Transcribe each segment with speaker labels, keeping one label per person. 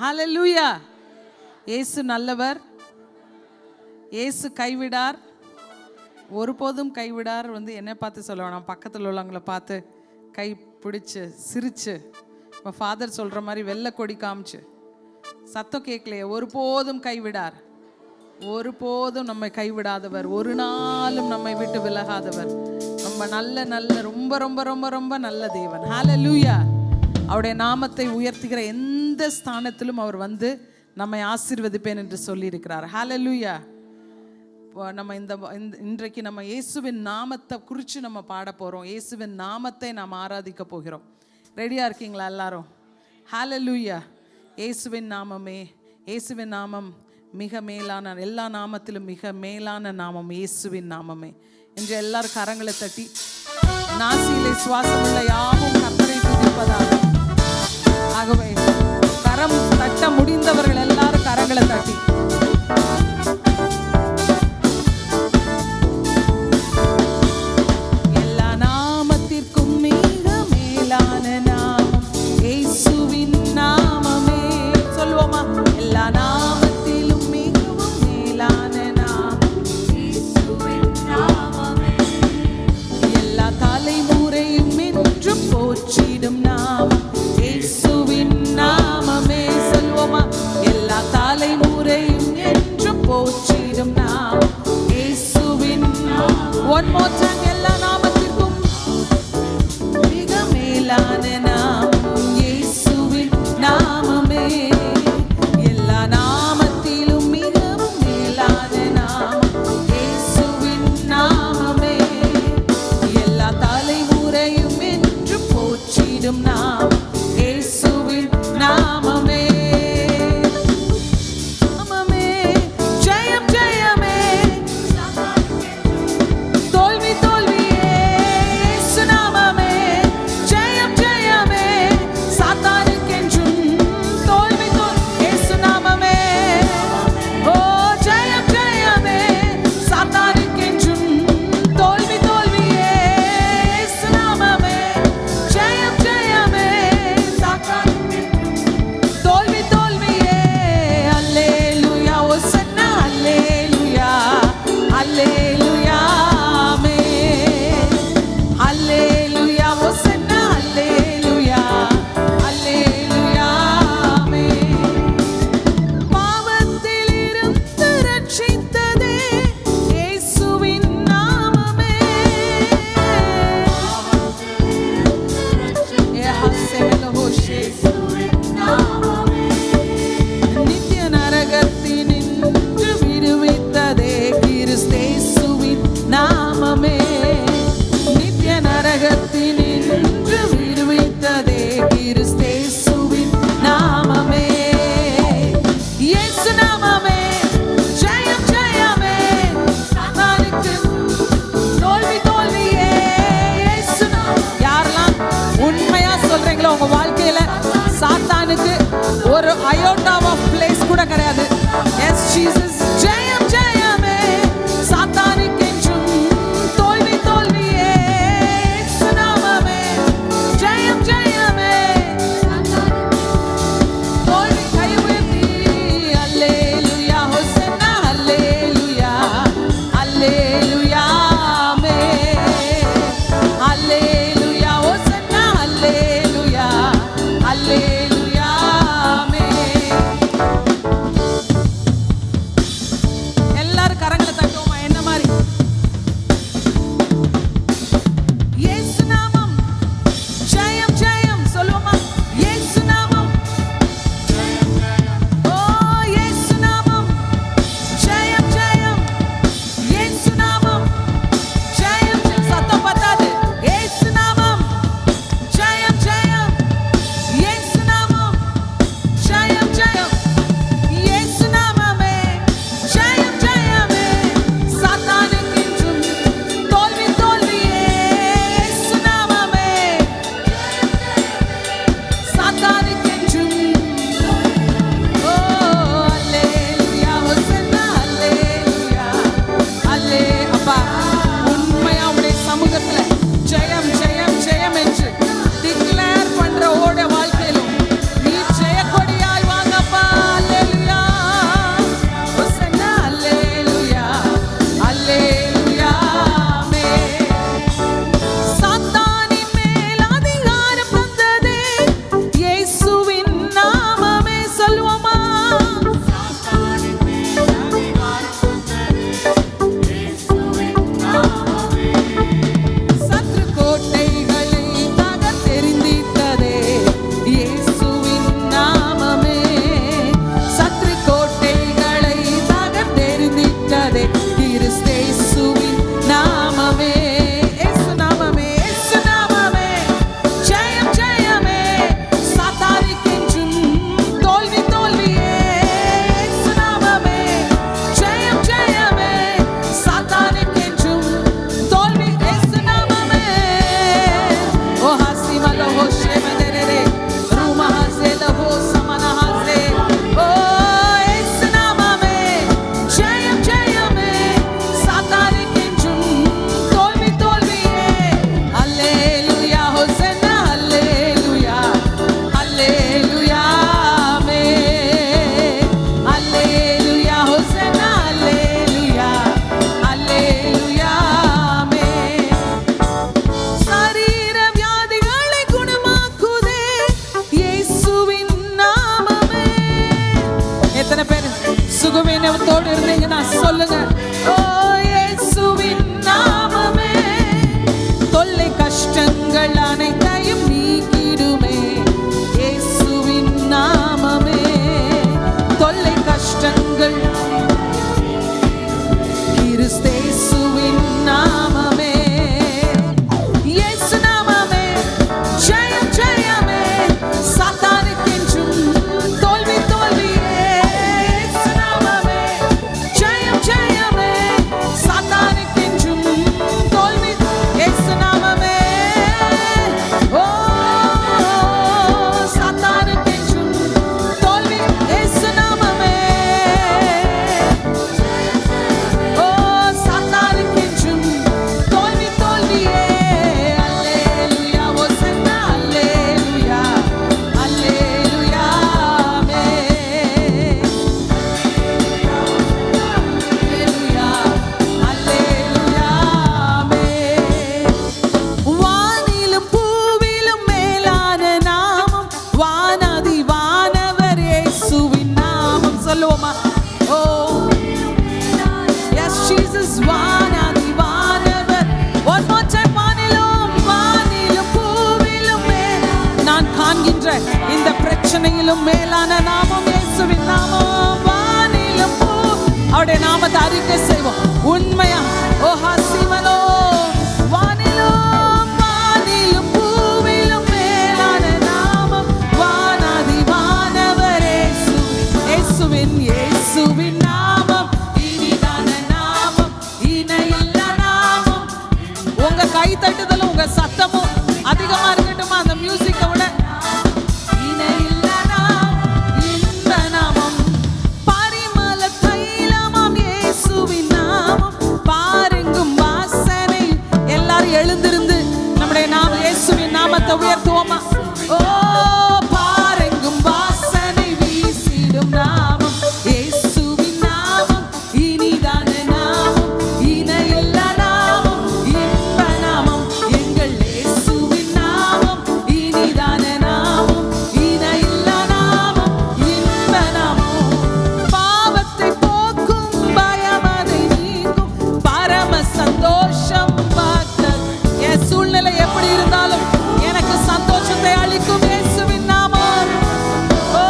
Speaker 1: ஹல்லேலூயா. இயேசு நல்லவர், இயேசு கைவிடார், ஒருபோதும் கைவிடார். என்னை பார்த்து சொல்லுவேன், நான் பக்கத்தில் உள்ளவங்களை பார்த்து கை பிடிச்சு சிரிச்சு இப்போ ஃபாதர் சொல்கிற மாதிரி வெள்ளை கொடி காமிச்சு சத்தம் கேட்கலையே, ஒருபோதும் கைவிடார், ஒருபோதும் நம்மை கைவிடாதவர், ஒரு நாளும் நம்மை விட்டு விலகாதவர், ரொம்ப நல்ல நல்ல ரொம்ப ரொம்ப ரொம்ப ரொம்ப நல்ல தேவன். ஹல்லேலூயா. அவருடைய நாமத்தை உயர்த்துகிற எந்த ஸ்தானத்திலும் அவர் நம்மை ஆசீர்வதிப்பேன் என்று சொல்லியிருக்கிறார். ஹல்லேலூயா. நம்ம இன்றைக்கு நம்ம இயேசுவின் நாமத்தை குறித்து நம்ம பாட போகிறோம். இயேசுவின் நாமத்தை நாம் ஆராதிக்க போகிறோம். ரெடியாக இருக்கீங்களா எல்லாரும்? ஹல்லேலூயா. இயேசுவின் நாமமே, இயேசுவின் நாமம் மிக மேலான, எல்லா நாமத்திலும் மிக மேலான நாமம் இயேசுவின் நாமமே. இன்று எல்லாரும் கரங்களை தட்டி நாசியிலே சுவாசமுள்ள யாவும் கர்த்தரை துதிப்பதாக. ஆகவே கரம் தட்ட முடிந்தவர்கள் எல்லாரும் கரங்களை தட்டி எல்லா நாமத்திற்கும் மிக மேலான நாமம் இயேசுவின் நாமமே. சொல்லுவோமா? எல்லா நாமத்திலும் மிகவும் மேலான நாமம் இயேசுவின் நாமமே. எல்லா தலைமுறையும் என்றும் போற்றிடும் நாமம் இயேசுவின் நாமமே. சொல்லுவோமா? எல்லா தலைமுறையும் என்றும் போற்றிடும் நாமம் இயேசுவின் நாமம். One more time. எல்லா நாமத்திற்கும் மிக மேலான நாமம் இயேசுவின் நாமமே. எல்லா நாமத்திலும் மிகவும் மேலான நாமம் இயேசுவின் நாமமே. எல்லா தலைமுறையும் என்றும் போற்றிடும் நாமம் இயேசுவின் நாமமே. நாமமே ஜெயம் ஜெயமே, தோல்வி சுகவீனத்தோடு இருந்தீங்கன்னா சொல்லுங்க. ஓ இயேசுவின் நாமமே தொல்லை கஷ்டங்கள் அனைத்தையும் நீக்கிடுமே. இயேசுவின் நாமமே தொல்லை கஷ்டங்கள் கிறிஸ்தேசுவின் நாமமே. இயேசு நாமமே ஜெயம் ஜெயமே சாத்தானுக்கென்றும் தோல்வி தோல்வியே. இயேசு நாமமே ஜெயம் ஜெயமே சாத்தானுக்கென்றும் தோல்வி. இயேசு நாமமே ஓ சாத்தானுக்கென்றும் தோல்வி. இயேசு நாமமே ஓ சாத்தானுக்கென்றும் தோல்வி தோல்வியே. அல்லேலூயா ஓசன்னா அல்லேலூயா அல்லேலூயா ஆமென். அல்லேலூயா அல்லேலூயா ஆமென். வானிலும் பூவிலும் மேலான நாமம் வானாதி வானவர் இயேசுவின் நாமம். சொல்லுவோமா? ஓ yes Jesus வானாதி வானவர். one more time. வானிலும் வானிலும் பூவிலும் நான் காண்கின்ற இந்த பிரச்சனையிலும் மேலான நாமம் இயேசுவின் நாமம். வானிலும் பூ அவருடைய நாமத்தை அறிக்கை செய்வோம் உண்மையா. ஓ ஹசிமனோ வானிலும் வானிலும் பூவிலும் மேலான நாமம் வானாதி வானவர் இயேசு. இயேசுவின் நாமம் இனிதான நாமம் இணையில்லா நாமம். உங்க கை தட்டுதலும் உங்க சத்தமும் அதிகமா இருக்கட்டுமா அந்த மியூசிக்கை விட. இணையில்லா நாமம் இன்ப நாமம் பரிமள தைலமாம் இயேசுவின் நாமம் பாருங்கும் வாசனை. எல்லாரும் எழுந்திருந்து நம்முடைய நாம இயேசுவின் நாமத்தை உயர்த்துவோமா? ஓ பாருங்கும் வாசனை வீசிடும் நாமம் இயேசுவின் நாமம் இனிதான நாமம் இணையில்லா நாமம் இன்ப நாமம் எங்கள் இயேசுவின் நாமம் இனிதான நாமம் இணையில்லா நாமம் இன்ப நாமம். பாவத்தை போக்கும் பயம் அதை நீக்கும் பரம சந்தோஷம் பார்த்தல். என் சூழ்நிலை எப்படி இருந்தாலும் எனக்கு சந்தோஷத்தை அளிக்கும் இயேசுவின் நாமம். ஓ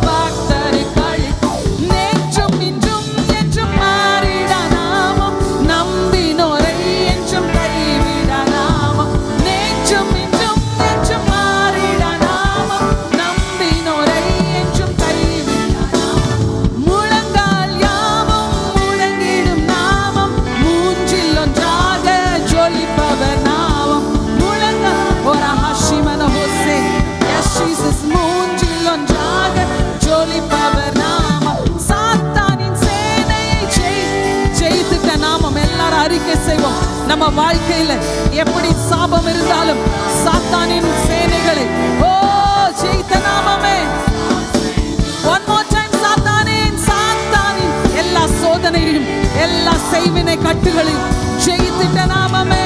Speaker 1: பக்தரை கழிக்கும் நேற்றும் இன்றும் என்றும் மாறிடா நாமம் நம்பினோரை என்றும் கைவிடா நாமம். நேற்றும் இன்றும் என்றும் மாறிடா நாமம் நம்பினோரை என்றும் கைவிடா நாமம். முழங்கால் யாவும் முழங்கிடும் நாமம் மூன்றில் ஒன்றாக ஜொலிப்பவர் நாமம். முழங்கால் ஒரு ஹஷிமன ஹோசே எஸ் ஜீசஸ் மூன்றில் ஒன்றாக ஜொலிப்பவர் நாமம். சாத்தானின் சேனையை ஜெயித்துட்ட நாமம். எல்லாரும் அறிக்கை செய்வோம். நம்ம வாழ்க்கையில எப்படி சாபம் இருந்தாலும் சாத்தானின் சேனைகளை ஓ ஜெயித்த நாமமே. one more time. சாத்தானின் எல்லா சோதனையும் எல்லா செய்வினை கட்டுகளையும் ஜெயித்திட்ட நாமமே.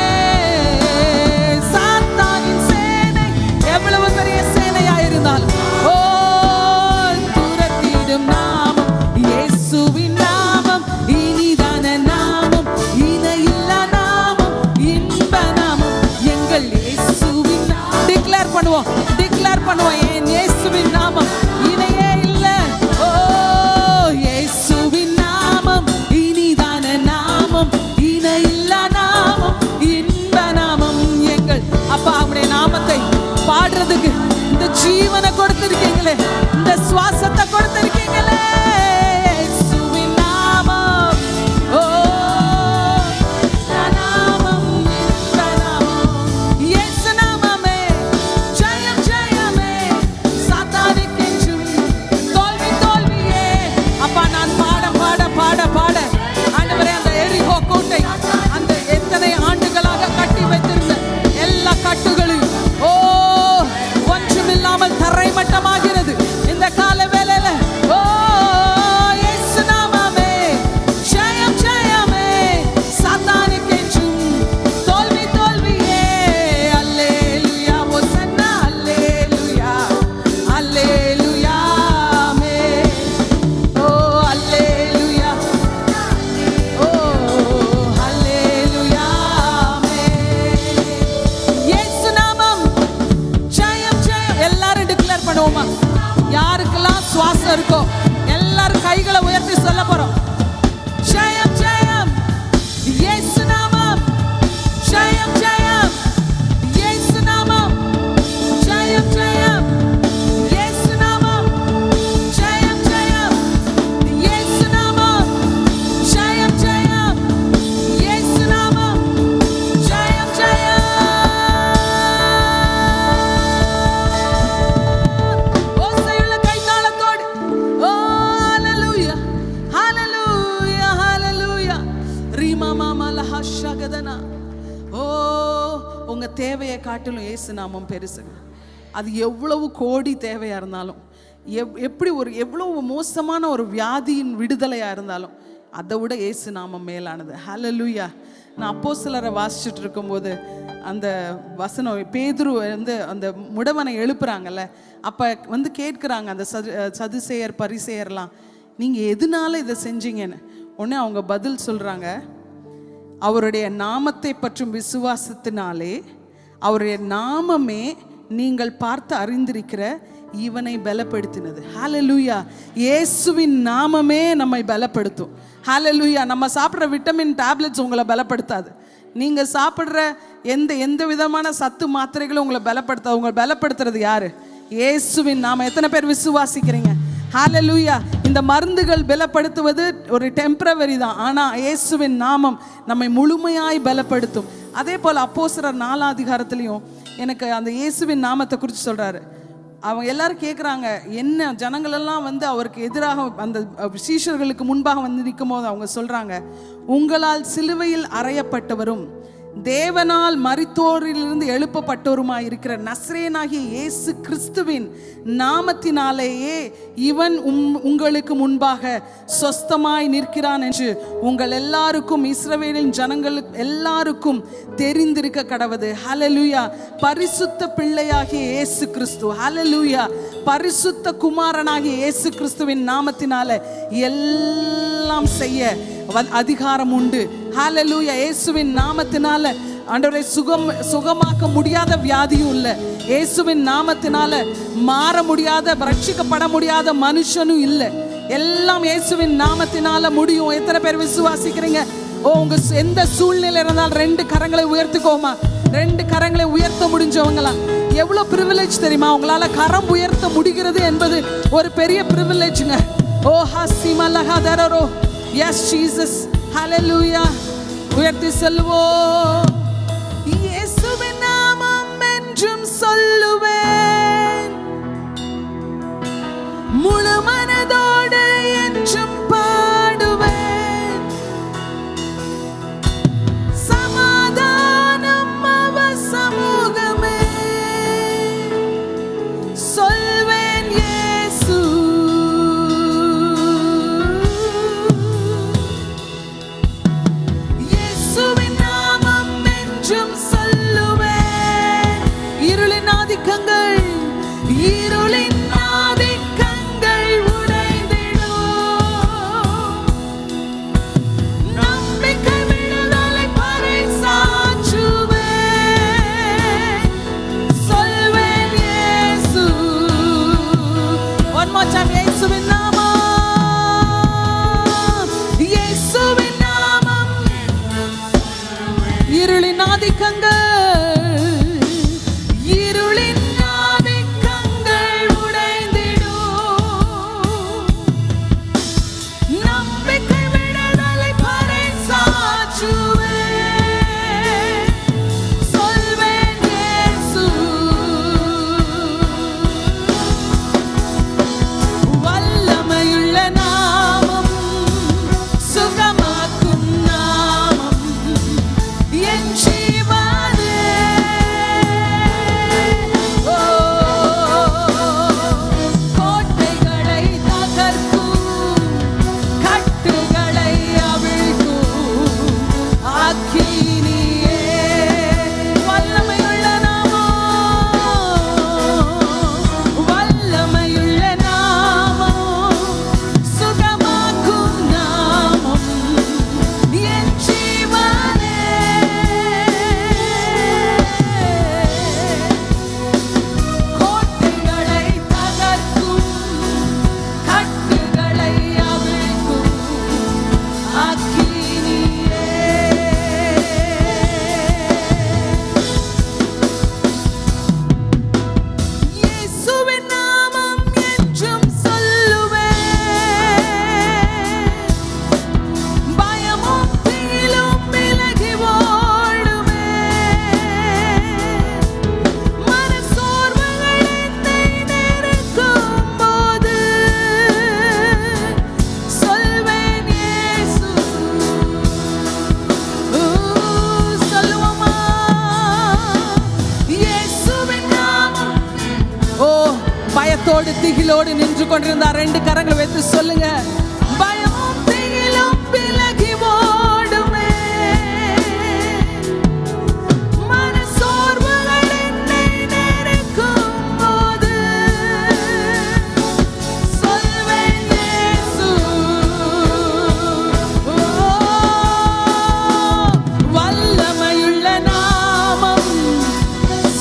Speaker 1: சாத்தானின் சேனை எவ்வளவு பெரிய சேனையா இருந்தாலும் ஓ துரத்திடும் நாமம் இயேசுவின் நாமம் இனிதான நாமம் இணையில்லா நாமம் இன்ப நாமம் எங்கள் இயேசுவின். தேவையை காட்டிலும் இயேசு நாமம் பெருசுங்க. அது எவ்வளவு கோடி தேவையாக இருந்தாலும், எப்படி எவ்வளவு மோசமான ஒரு வியாதியின் விடுதலையாக இருந்தாலும் அதை விட இயேசு நாமம் மேலானது. ஹல்லேலூயா. நான் அப்போஸ்தலரை வாசிச்சுட்டு இருக்கும்போது அந்த வசனம், பேதுரு அந்த முடவனை எழுப்புறாங்கல்ல, அப்போ கேட்குறாங்க அந்த சதுசேயர் பரிசேயர்லாம், நீங்கள் எதனால இதை செஞ்சீங்கன்னு. உடனே அவங்க பதில் சொல்கிறாங்க, அவருடைய நாமத்தை பற்றும் விசுவாசத்தினாலே, அவருடைய நாமமே நீங்கள் பார்த்து அறிந்திருக்கிற இவனை பலப்படுத்தினது. ஹல்லேலூயா. இயேசுவின் நாமமே நம்மை பலப்படுத்தும். ஹல்லேலூயா. நம்ம சாப்பிட்ற விட்டமின் டேப்லெட்ஸ் உங்களை பலப்படுத்தாது. நீங்கள் சாப்பிட்ற எந்த விதமான சத்து மாத்திரைகளும் உங்களை பலப்படுத்தாது. உங்களை பலப்படுத்துறது யாரு? இயேசுவின் நாமம். எத்தனை பேர் விசுவாசிக்கிறீங்க? ஹல்லேலூயா. இந்த மருந்துகள் பலப்படுத்துவது ஒரு டெம்பரவரி தான், ஆனால் இயேசுவின் நாமம் நம்மை முழுமையாய் பலப்படுத்தும். அதே போல் அப்போஸ்தலர் 4 அதிகாரத்திலையும் எனக்கு அந்த இயேசுவின் நாமத்தை குறித்து சொல்கிறாரு. அவங்க எல்லாரும் கேட்குறாங்க, என்ன ஜனங்களெல்லாம் அவருக்கு எதிராக அந்த சீஷர்களுக்கு முன்பாக நிற்கும் போது அவங்க சொல்கிறாங்க, உங்களால் சிலுவையில் அறையப்பட்டவரும் தேவனால் மரித்தோரிலிருந்து எழுப்பப்பட்டோருமாய் இருக்கிற நசரேயனாகிய இயேசு கிறிஸ்துவின் நாமத்தினாலேயே இவன் உங்களுக்கு முன்பாக சொஸ்தமாய் நிற்கிறான் என்று உங்கள் எல்லாருக்கும், இஸ்ரவேலின் ஜனங்களுக்கு எல்லாருக்கும் தெரிந்திருக்க கடவது. ஹல்லேலூயா. பரிசுத்த பிள்ளையாகிய இயேசு கிறிஸ்து, ஹல்லேலூயா, பரிசுத்த குமாரனாகிய இயேசு கிறிஸ்துவின் நாமத்தினால எல்லாம் செய்ய அதிகாரம் உண்டு. ஹல்லேலூயா. இயேசுவின் நாமத்தினால ஆண்டவரே சுகமாக்க முடியாத வியாதியும் இல்லை. இயேசுவின் நாமத்தினால மாற முடியாத, ரட்சிக்கப்பட முடியாத மனுஷனும் இல்லை. எல்லாம் இயேசுவின் நாமத்தினால முடியும். எத்தனை பேர் விசுவாசிக்கிறீங்க? உங்க எந்த சூழ்நிலை இருந்தாலும் 2 கரங்களை உயர்த்துக்கோமா. 2 கரங்களை உயர்த்த முடிஞ்சவங்களா? எவ்வளவு பிரிவிலேஜ் தெரியுமா? உங்களால கரம் உயர்த்த முடிகிறது என்பது ஒரு பெரிய பிரிவிலேஜ்ங்க. ஓ ஹசிமலஹதரோ. S Jesus. ஹல்லேலூயா. உயர்த்தி சொல்லுவோம். இயேசுவின் நாமம் என்றும் சொல்லுவேன், முழு மனதோடு என்றும் பாடுவேன். சமாதானம் அவர் சமூகமே, சொல்வேன் இயேசு. இயேசுவின் நாமம் என்றும் சொல்லுவேன். இருளின் ஆதிக்கங்கள் திகிலோடு நின்று கொண்டிருந்தார். 2 கரங்களை வைத்து சொல்லுங்க, பயம் திகிலும் விலகி ஓடுமே, மனசோர்வுகள் என்னை நெருக்கும் போது சொல்வேன் இயேசு. வல்லமையுள்ள நாமம்,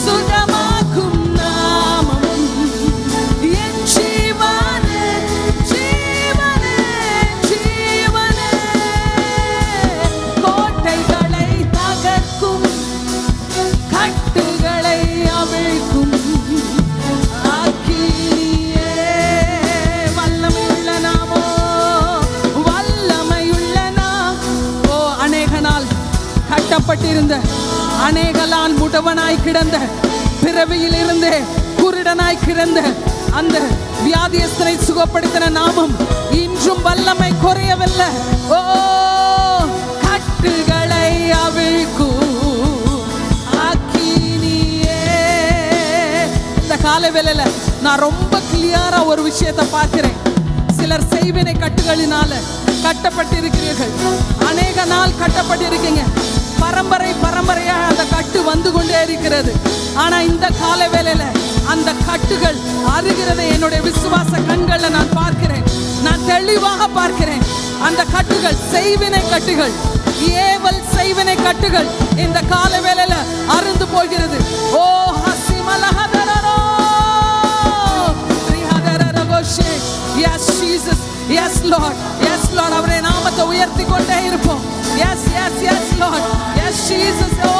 Speaker 1: சுகமாக்கும் நாமம், என் ஜீவனே ஜீவனே ஜீவனே. கோட்டைகளை தகர்க்கும், கட்டுகளை அவிழ்க்கும் அக்கினியே. வல்லமையுள்ள நாமோ, வல்லமையுள்ள ஓ, அநேக நாள் கட்டப்பட்டிருந்த, அநேகலால் முடவனாய் கிடந்த, பிறவியில் இருந்தே குருடனாய் கிடந்த அந்த வியாதியஸ்தனை சுகப்படுத்தின நாமம் இன்றும் வல்லமை குறையவில்லை. ஓ, கட்டுகளை அவிழ்க்கும் அக்கினியே. இந்த காலை வேளையில நான் ரொம்ப கிளியரா ஒரு விஷயத்தை பார்க்கிறேன். சிலர் செய்வினை கட்டுகளினால கட்டப்பட்டிருக்கிறீர்கள். அநேக நாள் கட்டப்பட்டிருக்கீங்க. பரம்பரை பரம்பரையா அந்த கட்டு வந்து கொண்டே இருக்கிறது. ஆனா இந்த காலை வேளையில அந்த கட்டுகள் அறுகிறதை என்னுடைய விசுவாச கண்கள்ல நான் பார்க்கிறேன். நான் தெளிவாக பார்க்கிறேன். அந்த கட்டுகள் செய்வினை கட்டுகள், ஏவல் செய்வினை கட்டுகள் இந்த காலை வேளையில அருந்து போகிறது. ஓ ஹசிமலஹதரோ ரிஹதரரகோஷே. Yes Jesus, yes Lord, yes Lord. அவருடைய நாமத்தை உயர்த்தி கொண்டே இருப்போம். Yes yes yes Lord, yes Jesus. ஓ,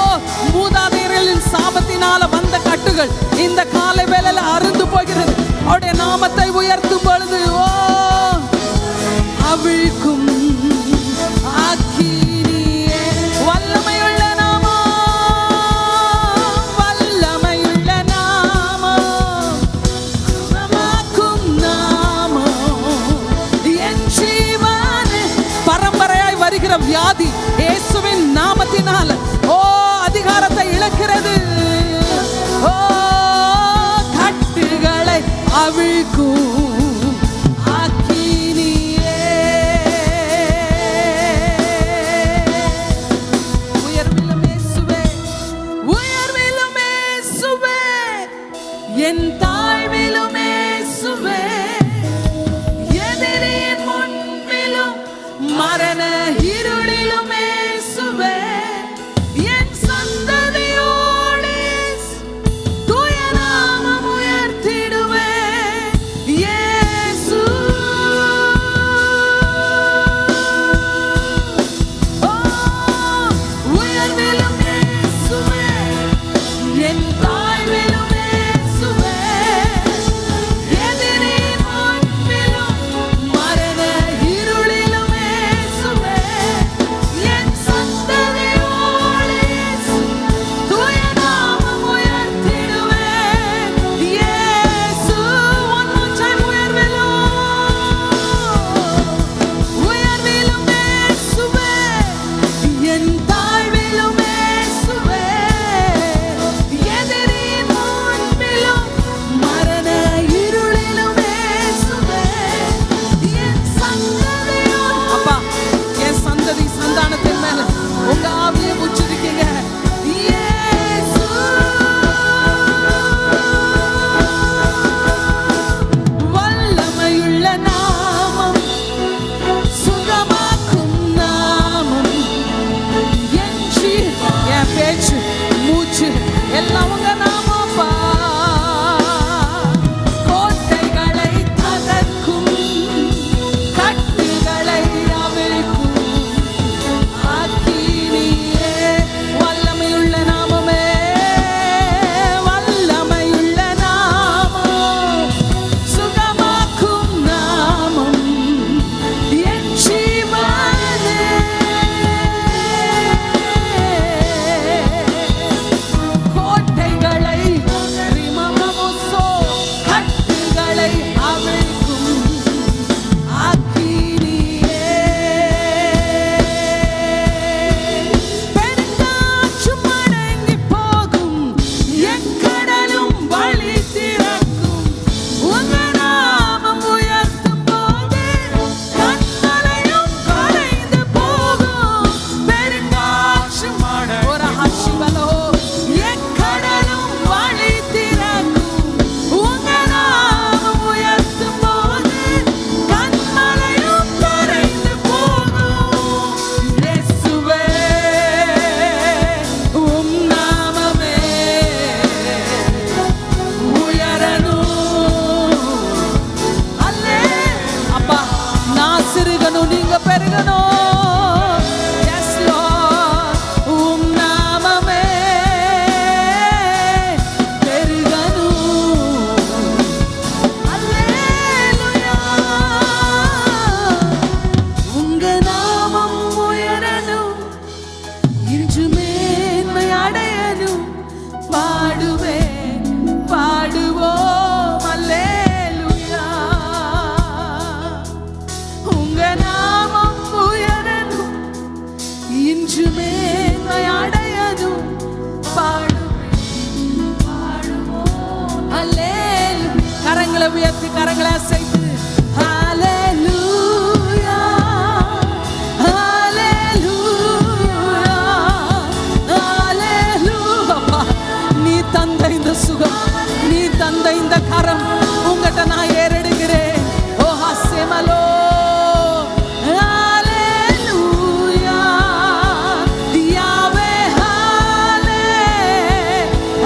Speaker 1: மூதாதையர்களின் சாபத்தினால வந்த கட்டுகள் இந்த காலை வேளையில அருந்து போகிறது. அவருடைய நாமத்தை உயர்த்தும் பொழுது ஓ, அவிழ்க்கும் அக்கினியே. வல்லமையுள்ள நாமம், வல்லமையுள்ள நாமம், குணமாக்கும் நாமம், என் ஜீவனே. பரம்பரையாய் வருகிற வியாதி இயேசுவின் நாமத்தினால ஓ, அதிகாரத்தை இழக்கிறது. ஓ, கட்டுகளை அவிழ்க்கும் அக்கினியே. உயர்விலும் இயேசுவே, உயர்விலும் இயேசுவே, என் தாழ்விலும் இயேசுவே, எதிரியின் முன்பிலும் மரண இருளிலும் இயேசுவே, என் சந்ததியோடு தூய நாமம் உயர்த்திடுவே. நான் சிறுகணும், நீங்க பெருகணும். எஸ் லார்ட், உம் நாமமே பெருகணும். அல்லேலூயா. உங்க நாமம் உயரணும், இன்று மேன்மை அடையணும். பாடுவேன், பாடுவோம் அல்லேலூயா. உங்க நாமம் உயரணும், இன்று மேன்மை அடையணும். பாடுவேன், பாடுவோம் அல்லேலூயா. கரங்களை உயர்த்தி கரங்களை அசைத்து ஹல்லேலூயா, ஹல்லேலூயா, ஹல்லேலூயா. நீ தந்த இந்த சுகம், நீ தந்த இந்த கரம் உங்கட்ட நான் ஏறெடுக்கிறேன். ஓ ஹசேமலோ ஹல்லேலூயா, யாவே ஹல்லே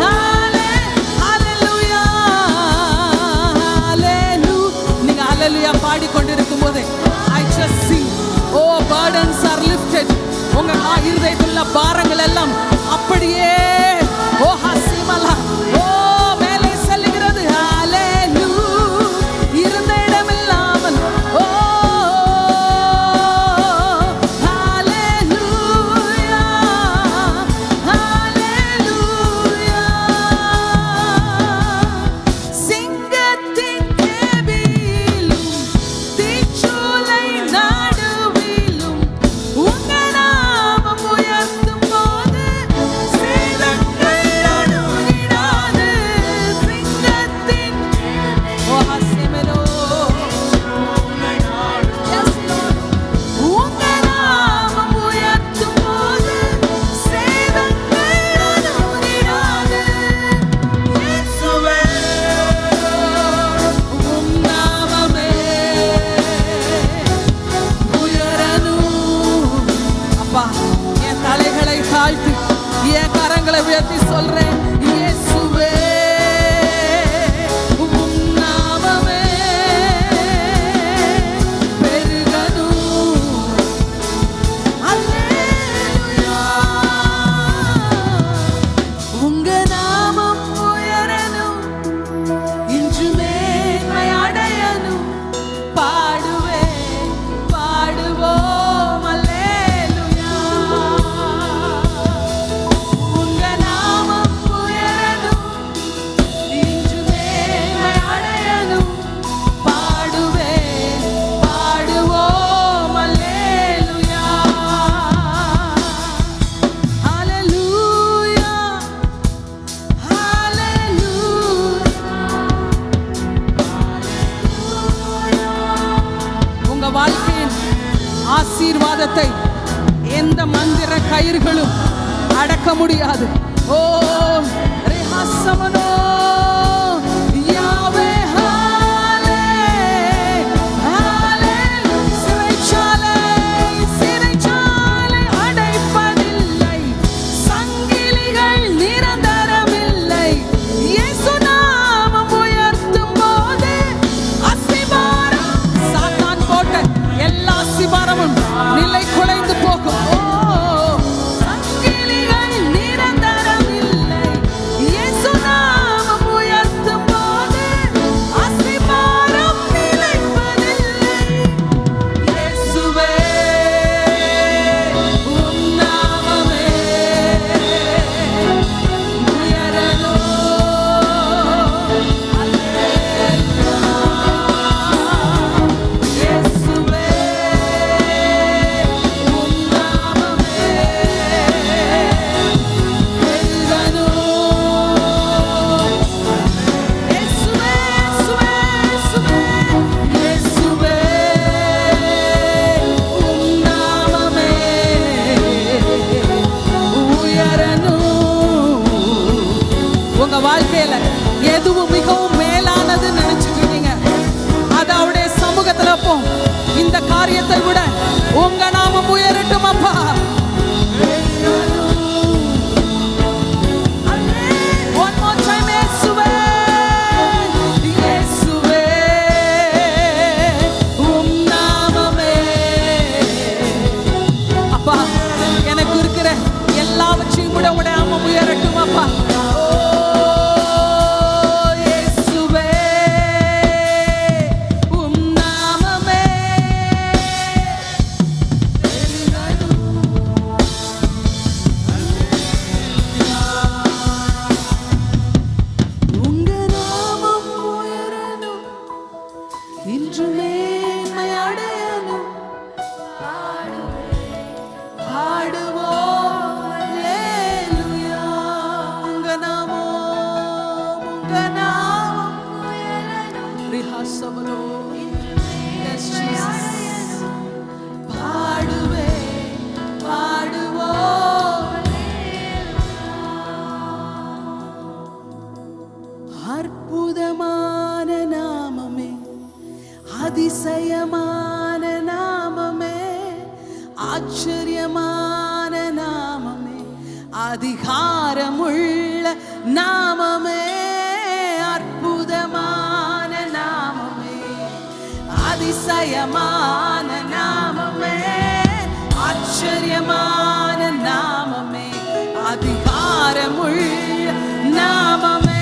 Speaker 1: ஹல்லே ஹல்லேலூயா ஹல்லேலூ. நீங்க ஹல்லேலூயா பாடிக்கொண்டிருக்கும் போதே I just see, oh burdens are lifted. உங்க இருதயத்தில் பாரங்கள் எல்லாம் அப்படியே ஓ ஹசிமலா ஓ மேலே செல்லுகிறது. ஹல்லேலூ. இருந்த இடமில்லாமல் ஓ ஹல்லேலூயா, ஹல்லேலூயா. சிங்கத்தின் கேபிலும் தீச்சூளை நடுவிலும் உங்க நாமம் உயர்த்தும் போது சேதங்கள் அணுகிடாது. சிங்கத்தின் ஓ ஹசிமலோ உங்க நாமம் உயர்த்தும் போது சேதங்கள் அணுகிடாது. இயேசுவே, உம் நாமமே உயரணும். அப்பா, என் தலைகளை தாழ்த்தி என் கரங்களை உயர்த்தி சொல்றேன். இயேசுவே, உம் நாமமே பெருகணும். அல்லேலூயா. உங்க நாமம் உயரணும், இன்று மேன்மை அடையணும். பாடுவேன், பாடுவோம் அல்லேலூயா. உங்க நாமம் உயரணும், இன்று மேன்மை அடையணும். பாடுவேன், பாடுவோம் அல்லேலூயா. ஹல்லேலூயா, ஹல்லேலூயா. உங்க வாழ்க்கையின் ஆசீர்வாதத்தை எந்த மந்திர கயிறுகளும் அடக்க முடியாது. ஓ ரேஹசமனோ யாவே ஹல்லே ஹல்லே. சிறைச்சாலை சிறைச்சாலை அடைப்பதில்லை, சங்கிலிகள் நிரந்தரமில்லை. இயேசு நாமம் உயர்த்தும் போது அஸ்திபாரம் சாத்தான் போட்ட எல்லா அஸ்திபாரமும் நிலை குலைந்து போகும். ஓ சங்கிலிகள் நிரந்தரமில்லை. இயேசு நாமம் உயர்த்தும் போது அஸ்திபாரம் நிலைப்பதில்லை. இயேசுவே, உம் நாமமே உயரணும். அல்லேலூயா. இயேசுவே, உம் நாமமே பெருகணும். இயேசுவே, இயேசுவே, இயேசுவே, உம் நாமமே உயரணும். உங்க வாழ்க்கையில எதுவும் மிகவும் மேலானது நினைச்சிட்டு இருக்கீங்க, அது அவருடைய சமூகத்துல போ. இந்த காரியத்தை விட உங்க நாமம் உயரட்டும் அப்பா. One more time, இயேசுவே, இயேசுவே, உம் நாமமே ஆச்சரியமான நாமமே, அதிகாரமுள்ள நாமமே, அற்புதமான நாமமே, அதிசயமான நாமமே, ஆச்சரியமான நாமமே, அதிகாரமுள்ள நாமமே,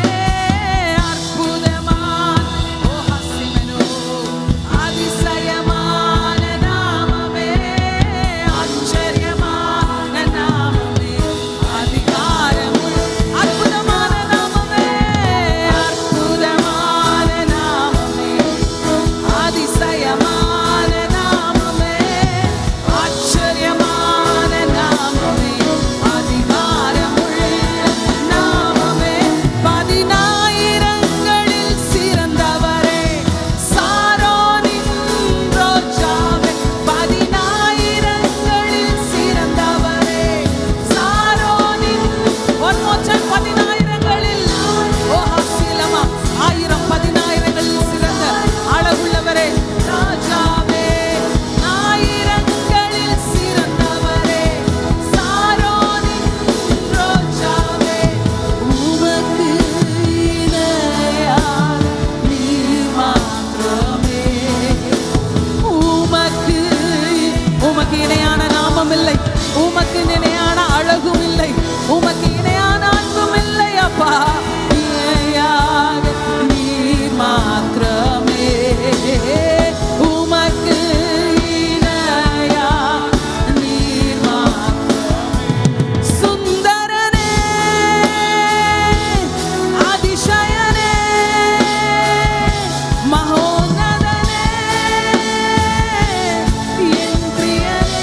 Speaker 1: உமக்கு நினையான அழகும் இல்லை, உமக்கு இணையான அன்பும் இல்லை அப்பா. நீர் மாத்திரமே, உமக்கு இணையா நீர் மாத்திரமே. சுந்தரனே, அதிசயனே, மகோன்னதனே, என் பிரியனே,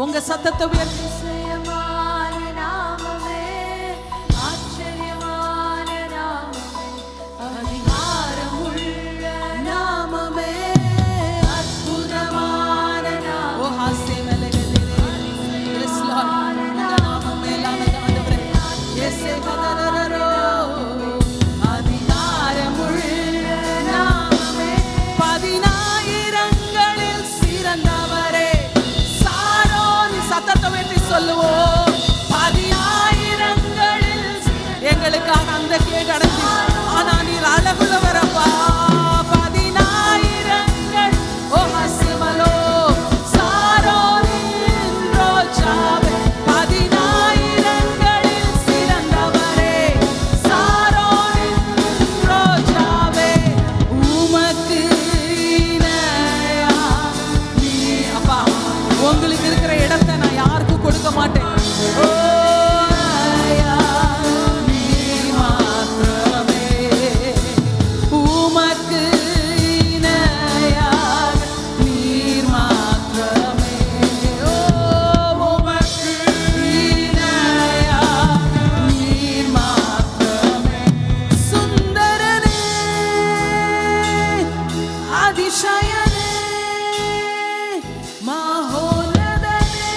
Speaker 1: உங்க சத்தத்தை உயர்த்தி ஆச்சரியமான நாமமே, அதிகாரமுள்ள நாமமே, அற்புதமான நாமமே. ஓ ஹாஸ்ய மேலகலே, எஸ் லார்ட், உங்க நாமம் மேலானது ஆண்டவரே. எஸ்ஸே கதரரோ, அதிகாரமுள்ள நாமமே, 10,000களில் சிறந்தவரே. சத்தத்தை வெட்டி சொல்லுவோம், 10,000களில் எங்களுக்காக அந்த கடந்து, ஆனா நீர் அழகுள்ளவர் அப்பா. 10,000கள் ஓ ஹசிமலோ சாரோனின் ரோஜாவே, 10,000களில் சிறந்தவரே, சாரோனின் ரோஜாவே, உமக்கு இணையா நீ அப்பா. உங்களுக்கு இருக்கிற இடத்தை நான் யாருக்கும் கொடுக்க மாட்டேன். நீர் மாத்திரமே, உமக்கு இணையாக நீர் மாத்திரமே, உமக்கு இணையாக நீர் மாத்திரமே. சுந்தரனே, அதிசயனே, மகோன்னதனே,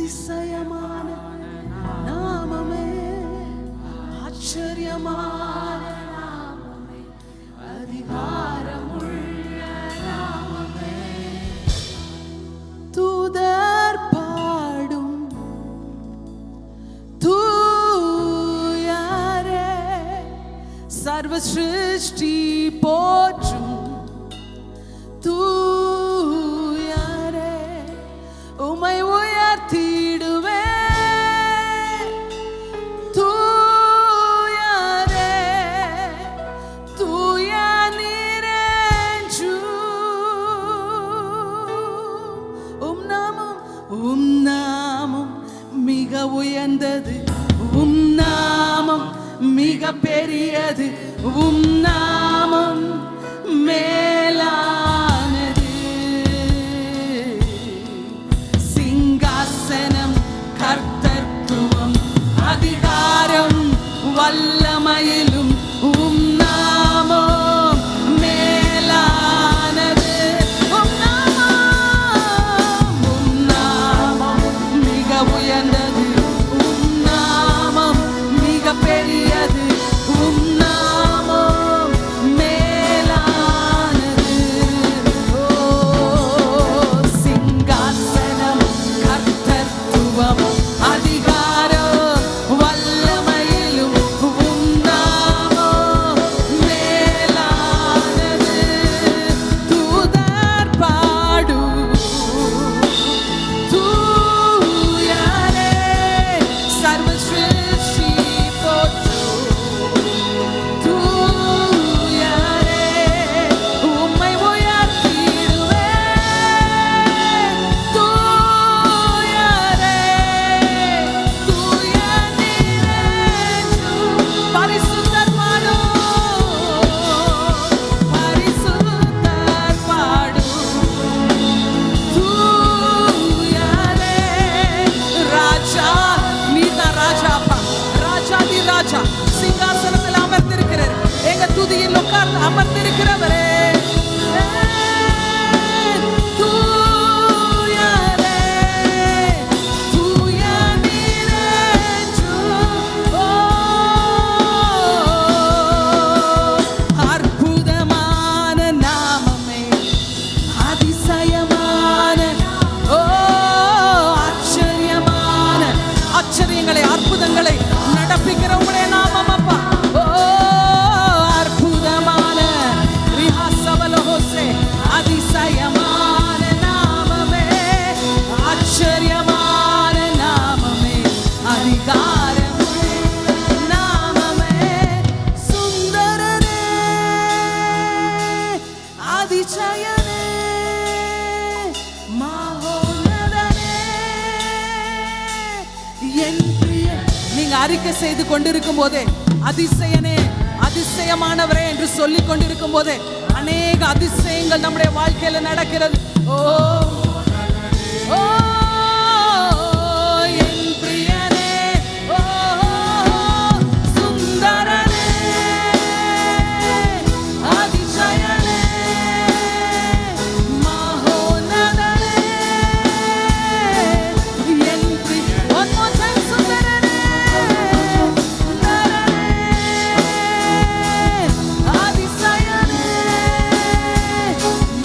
Speaker 1: அதிசயமான நாமமே, ஆச்சரியமான நாமமே, அதிகாரமுள்ள நாமமே. தூதர் பாடும் தூயரே, சர்வ சிருஷ்டி போற்றும் தூயரே, உம்மை உயர்த்திடுவே தூயரே, தூய நீரேன்றும். உம் நாமம் மிக உயர்ந்தது, உம் நாமம் மிக பெரியது, உம் நாமம் மேலானது. சிங்காசனம், கர்த்தத்துவம், அதிகாரம், வல்லமையிலும் உம் நாமம் மேலானது. உம் நாமம் மிக உயர்ந்தது, உம் நாமம் மிக பெரியது, உம் நாமம் மேலானது. ஓ, சிங்காசனம், கர்த்தத்துவம், அதிகாரம், வல்லமையிலும் உம் நாமம் மேலானது. தூதர் பாடும் தூயரே, சர்வ சிருஷ்டி போற்றும் தூயரே, உம்மை உயர்த்திடுவே தூயரே, தூய நீரேன்றும். பரிசுத்தர் பாடும், பரிசுத்தர் பாடும் தூயரே. ராஜா, நீதான் ராஜாப்பா, ராஜாதி ராஜா, சிங்காசனத்தில் அமர்ந்திருக்கிறார், எங்க துதியில் உட்கார்ந்து அமர்ந்திருக்கிறவரே. தூயரே, தூய நீரேன்றும். ஓ, அற்புதமான நாமமே, அதிசயமான, ஓ, ஆச்சரியமான, ஆச்சரியங்களை அற்புதங்களை நடப்பிக்கிற உம்முடைய நாமம் அப்பா. ஓ, அற்புதமான, ரிஹாசவலஹோசே, அதிசயமான நாமமே, ஆச்சரியமான நாமமே, அதிகாரமுள்ள நாமமே. சுந்தரனே, அதிசயனே, மகோன்னதனே, என் பிரிய. நீங்க அறிக்கை செய்து கொண்டிருக்கும் போதே, அதிசயனே, அதிசயமானவரே என்று சொல்லிக் கொண்டிருக்கும் போதே அநேக அதிசயங்கள் நம்முடைய வாழ்க்கையில நடக்கிறது. ஓ, ஓ, என் பிரியனே, ஓ, சுந்தரனே, அதிசயனே, மகோன்னதனே, என் பிரிய. One more time, சுந்தரனே, சுந்தரனே, அதிசயனே,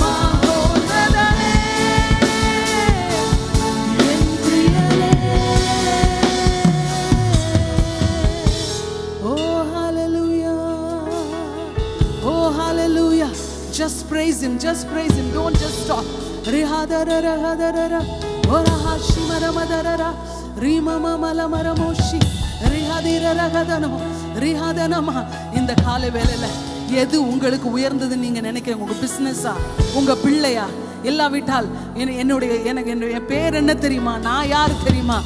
Speaker 1: மகோன்னதனே, என் பிரியனே. Oh, hallelujah. Oh, hallelujah. Just praise him, just praise him. Don't just stop. Rihadara, orahashimaramadara, rimamamalamoshi, rihadiragadano, rihadanama. இந்த கால வேளையில எது உங்களுக்கு உயர்ந்தது நீங்க நினைக்கிறீங்க? உங்க பிசினஸா, உங்க பிள்ளையா, இல்லாவிட்டால் என்னுடைய பேர் என்ன தெரியுமா, நான் யாரு தெரியுமா,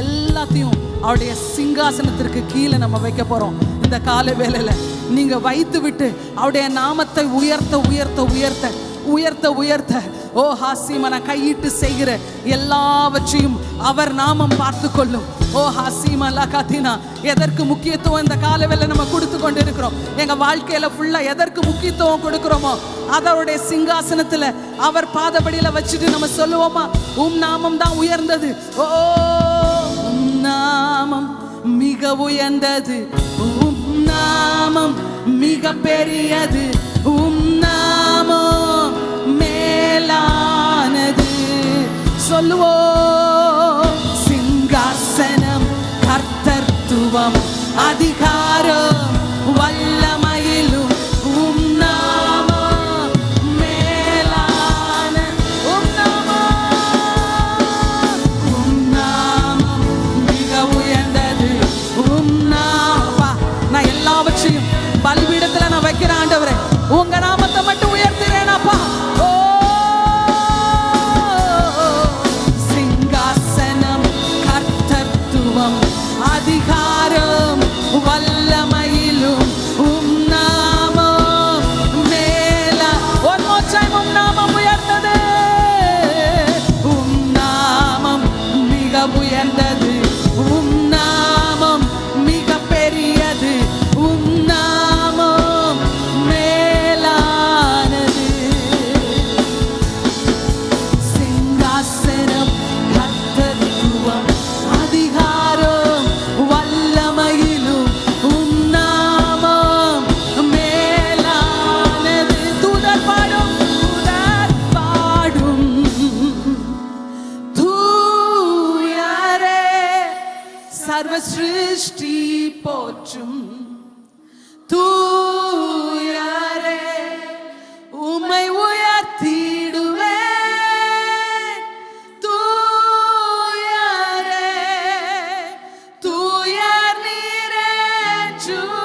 Speaker 1: எல்லாத்தையும் அவருடைய சிங்காசனத்திற்கு கீழே நம்ம வைக்க போறோம். இந்த கால வேளையில நீங்க வைத்து விட்டு அவருடைய நாமத்தை உயர்த்த உயர்த்த உயர்த்த உயர்த்த உயர்த்த, ஓ ஹாசிமன கையிட்டு செய்கிற எல்லாவற்றையும் அவர் நாமம் பார்த்து கொள்ளும். ஓ ஹாசிமா லகாத்தினா, எதற்கு முக்கியத்துவம் இந்த காலவேளை நம்ம கொடுத்து கொண்டு இருக்கிறோம்? எங்க வாழ்க்கையில ஃபுல்லா எதற்கு முக்கியத்துவம் கொடுக்கிறோமோ அதோடைய சிங்காசனத்துல அவர் பாதபடியில வச்சுட்டு நம்ம சொல்லுவோமா, உம் நாமம் தான் உயர்ந்தது. ஓ உம் நாமம் மிக உயர்ந்தது, உம் நாமம் மிக பெரியது, உம் நாமம் மேலானது. சொல்லுவோம், சிங்காசனம் கர்த்தத்துவம் அதிகாரம் வல்லமையிலும் உம் நாமம் மேலான, உம் நாமம் மிக உயர்ந்தது, உம் நாமம். நான் எல்லாவற்றையும் பலிபீடத்துல நான் வைக்கிறேன் ஆண்டவரே, உங்க நாமத்தை மட்டும் உயர்த்துறேனப்பா. ஓ சிங்காசனம் கர்த்தத்துவம் அதிகாரம் வல்லமையிலும் உம் நாமம் மேல. one more time, உம் நாமம் உயர்ந்தது, உம் நாமம் மிக உயர்ந்தது, உம் நாமம் மிக பெரியது, உம் நாமம் மேலானது. சிங்காசனம் கர்த்தத்துவம் அதிகாரம் வல்லமையிலும் உம் நாமம் மேலானது. தூதர் பாடும், தூதர் பாடும், தூயரே சர்வ சிருஷ்டி போற்றும், தூயரே உம்மை உயர்த்திடுவேன், தூயரே தூயர் நீரேற்றும்.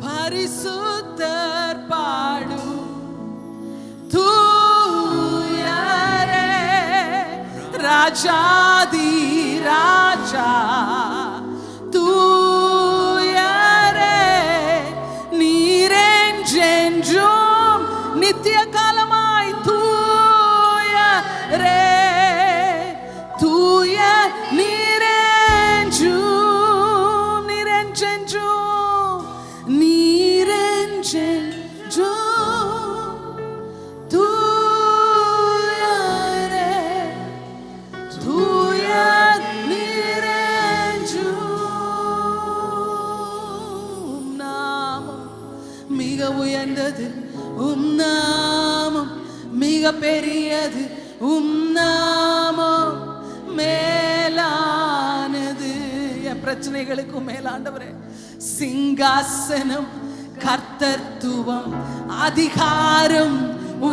Speaker 1: பரிசுத்தர் பாடும், தூயரே ராஜாதி ராஜா, தூயரே நீரென்றென்றும் நித்திய காலமாய், தூயரே தூய நீரென்றும், நீரென்றென்றும், நீரென்றென்றும், தூயரே தூய நீரென்றும். நாமம் மிக உயர்ந்தது, உம் நாமம் மிக பெரியது, உம் நாமம் மேலானது. என் பிரச்சனைகளுக்கும் மேலாண்டவரே, சிங்காசனம் கர்த்தத்துவம் அதிகாரம்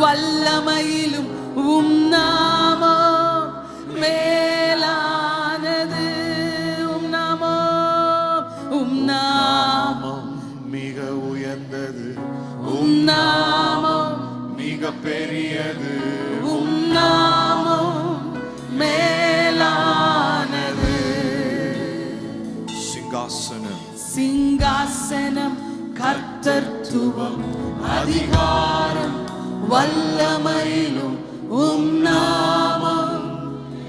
Speaker 1: வல்லமையிலும் உம் நாமம் மேலானது, உம் நாமம், உம் நாமம்
Speaker 2: மிக உயர்ந்தது,
Speaker 1: உம் நாமம்
Speaker 2: மிக பெரியது,
Speaker 1: உம் நாமம் மேலானது.
Speaker 2: சிங்காசனம்
Speaker 1: சிங்காசனம் கர்த்தத்துவம் அதிகாரம் வல்லமையிலும் உம் நாமம்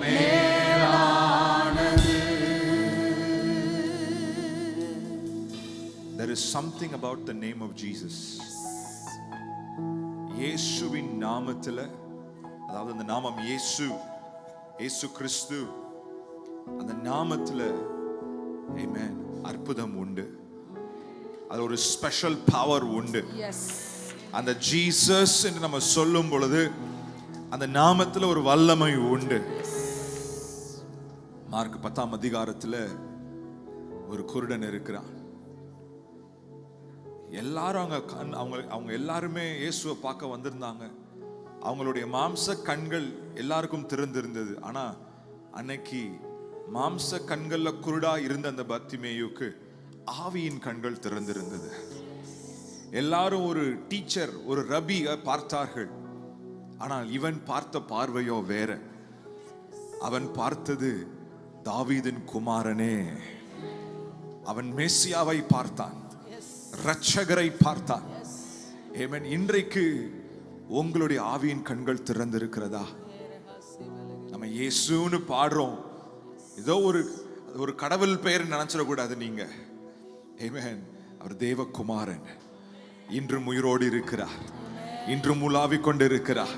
Speaker 1: மேலானது.
Speaker 2: There is something about the name of Jesus. இயேசுவின் நாமத்துல, அதாவது அந்த நாமம் இயேசு, இயேசு கிறிஸ்து, அந்த நாமத்துல ஆமென் அற்புதம் உண்டு, அது ஒரு ஸ்பெஷல் பவர் உண்டு. அந்த ஜீசஸ் என்று நம்ம சொல்லும் பொழுது அந்த நாமத்துல ஒரு வல்லமை உண்டு. மார்க் 10ஆம் அதிகாரத்துல ஒரு குருடன் இருக்கிறான். எல்லாரும் அவங்க எல்லாருமே இயேசுவை பார்க்க வந்திருந்தாங்க. அவங்களுடைய மாம்ச கண்கள் எல்லாருக்கும் திறந்திருந்தது. ஆனா அன்னைக்கு மாம்ச கண்கள்ல குருடா இருந்த அந்த பர்த்திமேயுக்கு ஆவியின் கண்கள் திறந்திருந்தது. எல்லாரும் ஒரு டீச்சர், ஒரு ரபியை பார்த்தார்கள். ஆனால் இவன் பார்த்த பார்வையோ வேற. அவன் பார்த்தது தாவீதின் குமாரனே. அவன் மேசியாவை பார்த்தான், இரட்சகரை பார்த்தான். ஆமென். இன்றைக்கு உங்களுடைய ஆவியின் கண்கள் திறந்திருக்கிறதா? நம்ம இயேசுன்னு பாடுறோம், ஏதோ ஒரு கடவுள் பெயர் நினைச்சிடக்கூடாது நீங்க. ஆமென். அவர் தேவகுமாரன், இன்றும் உயிரோடு இருக்கிறார், இன்றும் உலாவிக் கொண்டு இருக்கிறார்.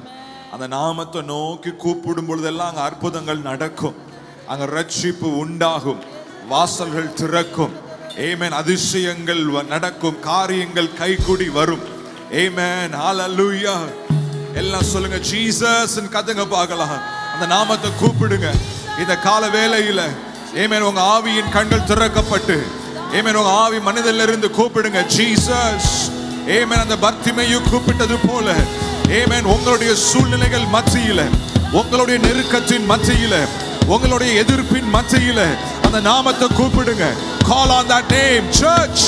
Speaker 2: அந்த நாமத்தை நோக்கி கூப்பிடும் பொழுதெல்லாம் அங்க அற்புதங்கள் நடக்கும், அங்க ரட்சிப்பு உண்டாகும், வாசல்கள் திறக்கும். ஆமென். அதிசயங்கள் நடக்கும், காரியங்கள் கைகூடி வரும். ஆமென். ஹalleluya. எல்லாம் சொல்லுங்க ஜீசஸ் கத்துங்க பார்க்கலாம். அந்த நாமத்தை கூப்பிடுங்க இந்த கால வேளையில. ஆமென். உங்க ஆவியின் கண்கள் திறக்கப்பட்டு, ஆமென், உங்க ஆவி மனதிலிருந்து கூப்பிடுங்க ஜீசஸ். ஆமென். அந்த பர்த்திமேயு கூப்பிட்டது போல, ஆமென், உங்களுடைய சூழ்நிலைகள் மத்தியில, உங்களுடைய நெருக்கத்தின் மத்தியில, உங்களுடைய எதிர்ப்பின் மத்தியில அந்த நாமத்தை கூப்பிடுங்க. Call on that name, church.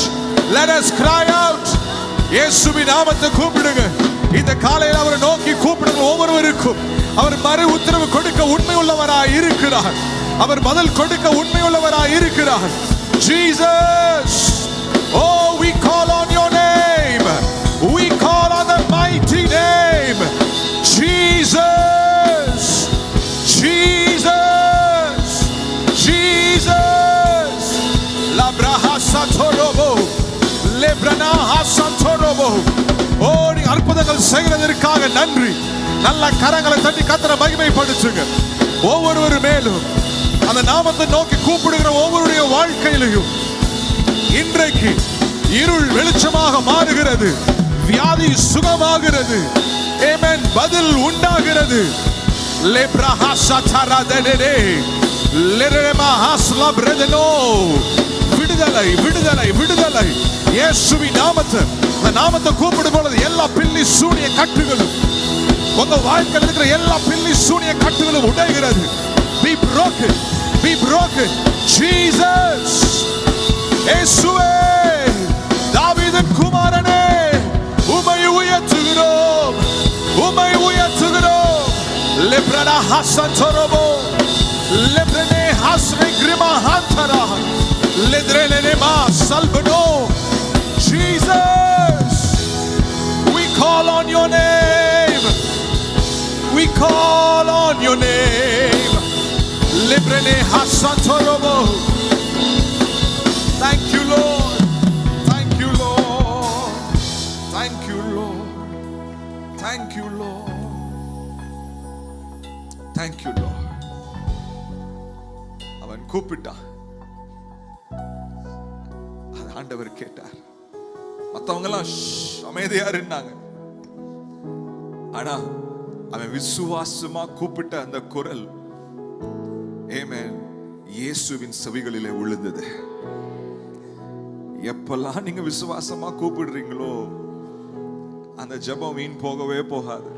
Speaker 2: Let us cry out. இயேசுவின் நாமத்தை கூப்பிடுங்க. இந்த காலையில் அவரை நோக்கி கூப்பிடுங்க. ஒவ்வொருவருக்கும் அவர் மறு உத்தரவு கொடுக்க உண்மை உள்ளவராய் இருக்கிறார். அவர் பதில் கொடுக்க உண்மை உள்ளவராய் இருக்கிறார். Jesus, oh, we call on your name. We call on the mighty name, Jesus, Jesus, Jesus. La braha satorobo, le branaha satorobo. Oh, நீ அற்புதங்கள் செய்கிறதற்காக நன்றி. நல்ல கரங்களை தட்டி கர்த்தரை மகிமைப்படுத்துங்க. ஒவ்வொரு மேலும் அந்த நாமத்தை நோக்கி கூப்பிடுகிற ஒவ்வொருடைய வாழ்க்கையிலும் இன்றைக்கு இருள் வெளிச்சமாக மாறுகிறது, வியாதி சுகமாகிறது. ஆமென். பதில் உண்டாகிறது. லெப்ரஹா சதரதனே லெரமா ஹஸ்லப்ரதனோ. விடுதலை, விடுதலை, விடுதலை. இயேசுவின் நாமத்தை, அந்த நாமத்தை கூப்பிடும் பொழுது எல்லா பில்லி சூனிய கட்டுகளும், உங்க வாழ்க்கையில் இருக்கிற எல்லா பில்லி சூனிய கட்டுகளும் உடைகிறது. Be broken, be broken. Jesus, இயேசுவே, தாவீதின் குமாரனே, உம்மை உயர்த்துகிறோம், உம்மை உயர்த்துகிறோம். லெப்ரனா ஹசந்தரோபோ, லெப்ரனே ஹஸ்ரே கிரிமா ஹந்தரா, லெத்ரேனே மா சல்பனோ. Jesus, we call on your name, we call on your name. Librene hasantorobo. Thank you, Lord. Thank you, Lord. Thank you, Lord. Thank you, Lord. Thank you, Lord. அவன் கூப்பிட்டான், ஆண்டவர் கேட்டார். மத்தவங்க எல்லாம் அமைதியா இருந்தாங்க. ஆனா அவன் விசுவாசமா கூப்பிட்ட அந்த குரல், ஆமென், இயேசுவின் செவிகளிலே விழுந்தது. எப்பெல்லாம் நீங்க விசுவாசமா கூப்பிடுறீங்களோ அந்த ஜெபம் வீண் போகவே போகாது.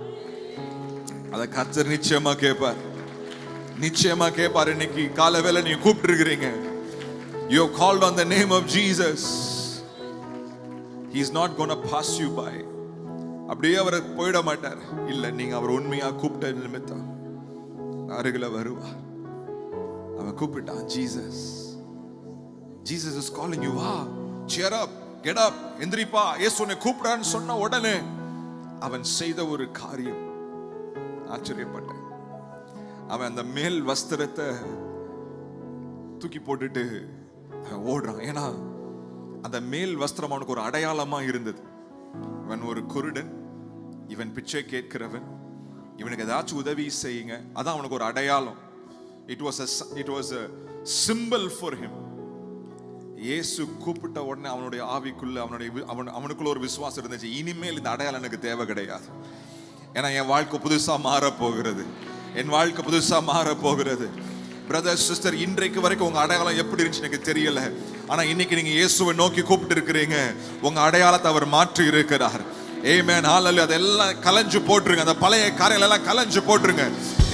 Speaker 2: அத கர்த்தர் நிச்சயமா கேட்பார், நிச்சயமா கேட்பார். இன்னைக்கு காலவேளை நீங்க கூப்பிட்டு இருக்கிறீங்க. You have called on the name of Jesus. He is not going to pass you by. அப்படியே அவர் போயிட மாட்டார். இல்ல, நீங்க அவர் உண்மையா கூப்பிட்ட நிமித்தம் அருகில வருவார். அவன் கூப்பிட்டான், Jesus. Jesus is calling you. வா, cheer up, get up, எந்திரிப்பா. இயேசு உன்னை கூப்பிடான்னு சொன்ன உடனே அவன் செய்த ஒரு காரியம் ஆச்சரியப்பட்டேன். அவன் அந்த மேல் வஸ்திரத்தை தூக்கி போட்டுட்டு ஓடுறான். ஏன்னா அந்த மேல் வஸ்திரம் அவனுக்கு ஒரு அடையாளமா இருந்தது. இவன் ஒரு குருடன், இவன் பிச்சை கேட்கிறவன், இவனுக்கு ஏதாச்சும் உதவி செய்யுங்க, அதான் அவனுக்கு ஒரு அடையாளம். It was a symbol for him. இயேசு கூப்பிட்ட உடனே அவனுடைய ஆவிக்குள்ள அவனுக்குள்ள ஒரு விசுவாசம் இருந்துச்சு. இனிமேல் இந்த அடையாளம் எனக்கு தேவை கிடையாது. ஏன்னா என் வாழ்க்கை புதுசா மாற போகிறது, என் வாழ்க்கை புதுசா மாற போகிறது. பிரதர் சிஸ்டர், இன்றைக்கு வரைக்கும் உங்க அடையாளம் எப்படி இருந்துச்சு எனக்கு தெரியல. ஆனா இன்னைக்கு நீங்க இயேசுவை நோக்கி கூப்பிட்டு இருக்கிறீங்க, உங்க அடையாளத்தை அவர் மாற்றி இருக்கிறார். ஆமென், ஹalleluya. அதெல்லாம் கலஞ்சு போட்டுருங்க, அந்த பழைய காரியங்கள் எல்லாம் கலஞ்சு போட்டுருங்க.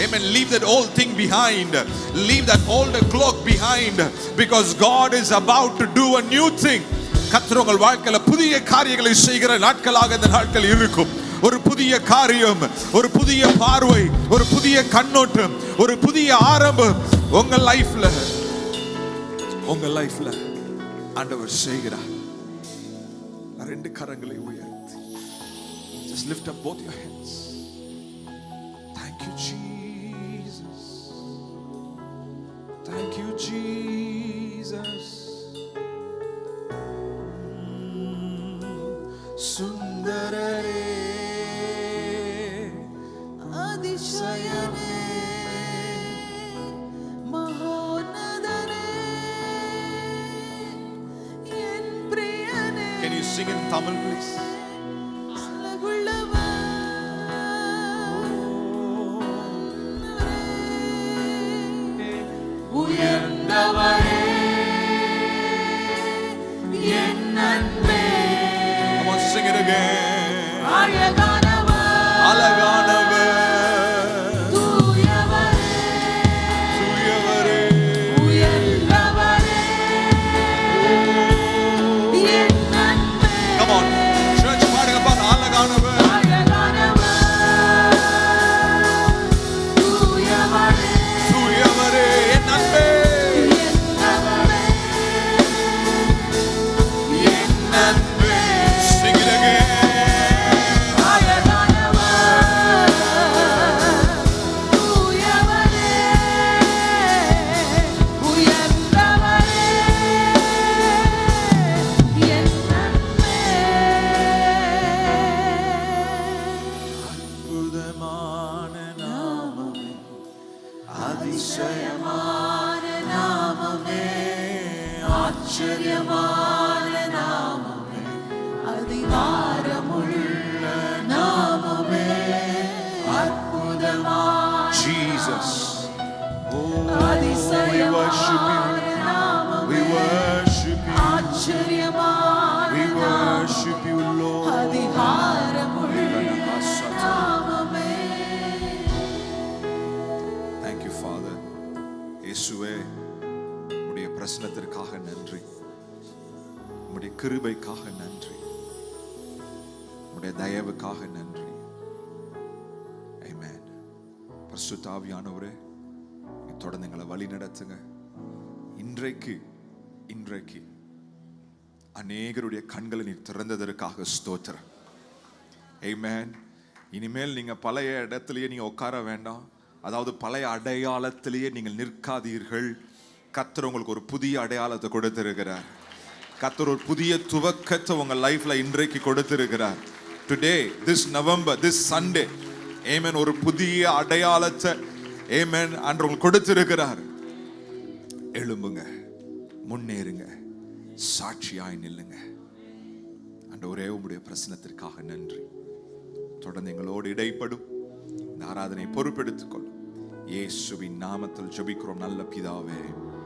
Speaker 2: Amen. Leave that old thing behind. Leave that old cloak behind, because God is about to do a new thing. கர்த்தர் உங்கள் வாழ்க்கையில புதிய காரியங்களை செய்கிற நாட்களாக இந்த நாட்கள் இருக்கும். ஒரு புதிய காரியம், ஒரு புதிய பார்வை, ஒரு புதிய கண்ணோட்டம், ஒரு புதிய ஆரம்பம் உங்க லைஃப்ல ஆண்டவர் செய்கிறார். ரெண்டு கரங்களை உயர்த்தி, just lift up both your hands. Thank you, Jesus. Thank you, Jesus. சுந்தரரே,
Speaker 1: அதிசயமே, மகோன்னதரே, என் பிரியனே.
Speaker 2: Can you sing in Tamil, please?
Speaker 1: உயர்ந்தவரே, என் அன்பே.
Speaker 2: Come on, sing it again.
Speaker 1: அழகானவர்,
Speaker 2: அழகானவர்,
Speaker 1: தூயவரே,
Speaker 2: தூயவரே,
Speaker 1: உயர்ந்தவரே, என் அன்பே.
Speaker 2: Come on, church பாடுங்க பாருங்க. அழகானவர்,
Speaker 1: அழகானவர், தூயவரே,
Speaker 2: தூயவரே, என் அன்பே, என் அன்பே. Sing it again. அற்புதமான நாமமே, அதிசயமான நாமமே, ஆச்சரியமான நாமமே,
Speaker 1: அதிகாரமுள்ள நாமமே, அற்புதமான
Speaker 2: Jesus. Oh, we
Speaker 1: அதிசயமான
Speaker 2: worship you. We
Speaker 1: நாமமே,
Speaker 2: worship you.
Speaker 1: ஆச்சரியமான
Speaker 2: We worship you, Lord.
Speaker 1: அதிகாரமுள்ள நாமமே.
Speaker 2: Thank you, Father. இயேசுவே, உம்முடைய பிரசன்னத்திற்காக நன்றி, உம்முடைய கிருபைக்காக நன்றி, உம்முடைய தயவுக்காக நன்றி. Amen. பரிசுத்த ஆவியானவரே, தொடர்ந்து எங்களை வழி நடத்துங்க. இன்றைக்கு அநேகருடைய கண்களை நீ திறந்ததற்காக ஸ்தோத்திரம். Amen. இனிமேல் நீங்க பழைய இடத்திலேயே நீங்க உட்கார வேண்டாம். அதாவது பழைய அடையாளத்திலேயே நீங்கள் நிற்காதீர்கள். கர்த்தர் உங்களுக்கு ஒரு புதிய அடையாளத்தை கொடுத்திருக்கிறார். கர்த்தர் ஒரு புதிய துவக்கத்தை உங்க லைஃப்ல இன்றைக்கு கொடுத்திருக்கிறார். Today, this November, this Sunday, amen, ஒரு புதிய அடையாளத்தை ஆமென் அன்று உங்களுக்கு கொடுத்திருக்கிறார். எழும்புங்க, முன்னேறுங்க, சாட்சியாய் நில்லுங்க. ஆண்டவரே, உம்முடைய பிரசன்னத்திற்காக நன்றி. தொடர்ந்து எங்களோடு இடைப்படும் இந்த ஆராதனை பொறுப்பெடுத்துக் கொள்ளும். இயேசுவின் நாமத்தில் ஜெபிக்கிறோம் நல்ல பிதாவே.